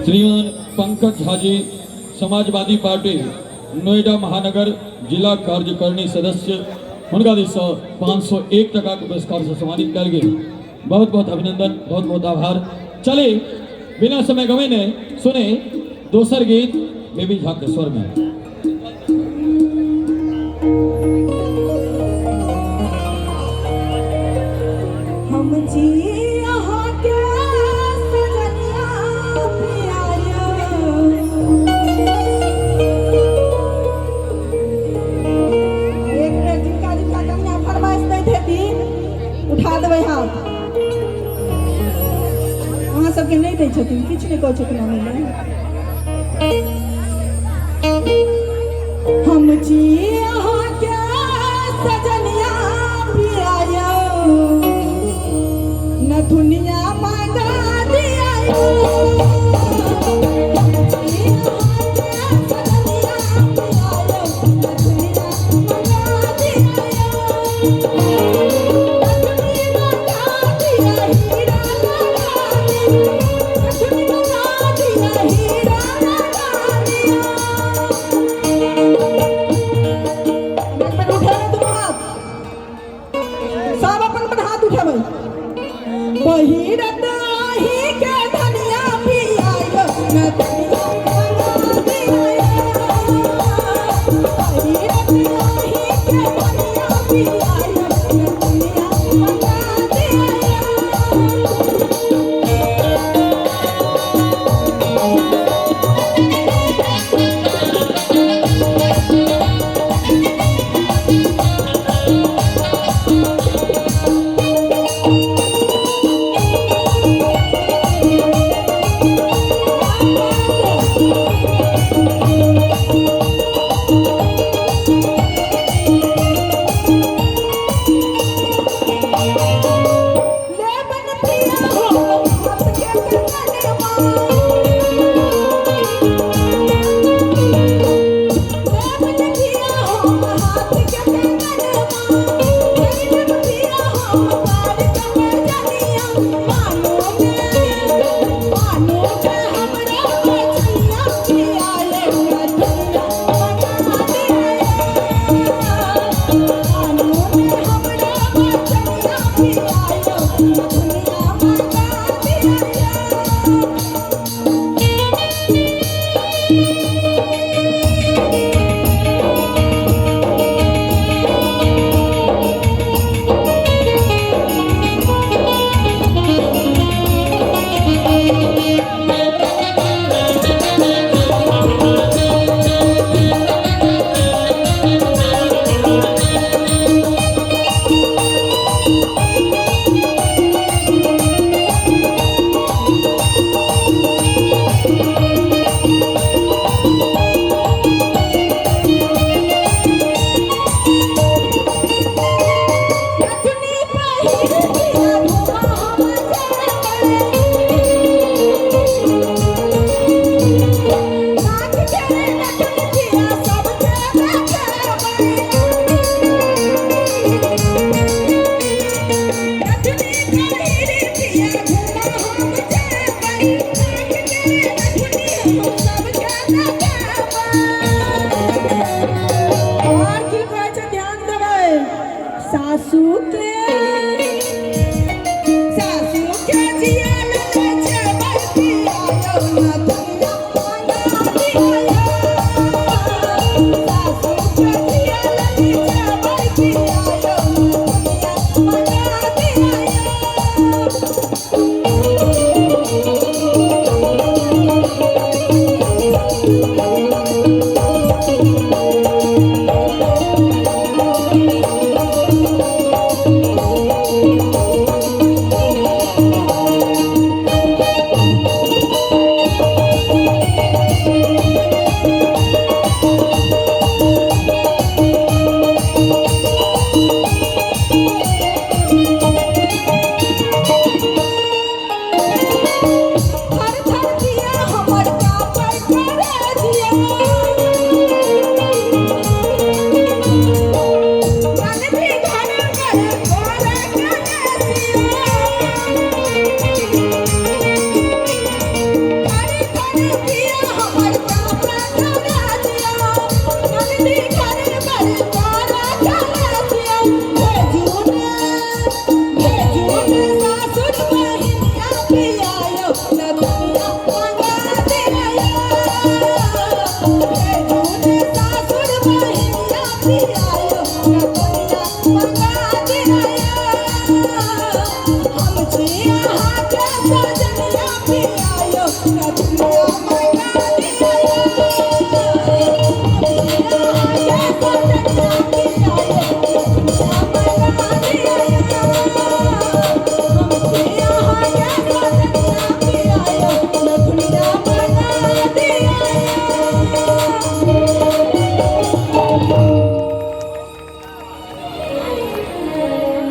श्रीमान पंकज झा जी, समाजवादी पार्टी नोएडा महानगर जिला कार्यकारिणी सदस्य, उनका दिस 501 टका के पुरस्कार से सम्मानित कर गए। बहुत बहुत अभिनंदन, बहुत बहुत आभार। चले बिना समय गवे ने सुने दोसर गीत बेबी झा के स्वर में। हम जी यहाँ के सजनिया प्यारिया, एक मिनट जिनका जिनका कन्या फरमाइश नहीं देती उठा देवे हाथ। अहाँ सबके नहीं दै छथिन, किछु नहीं कहै छथिन हमें।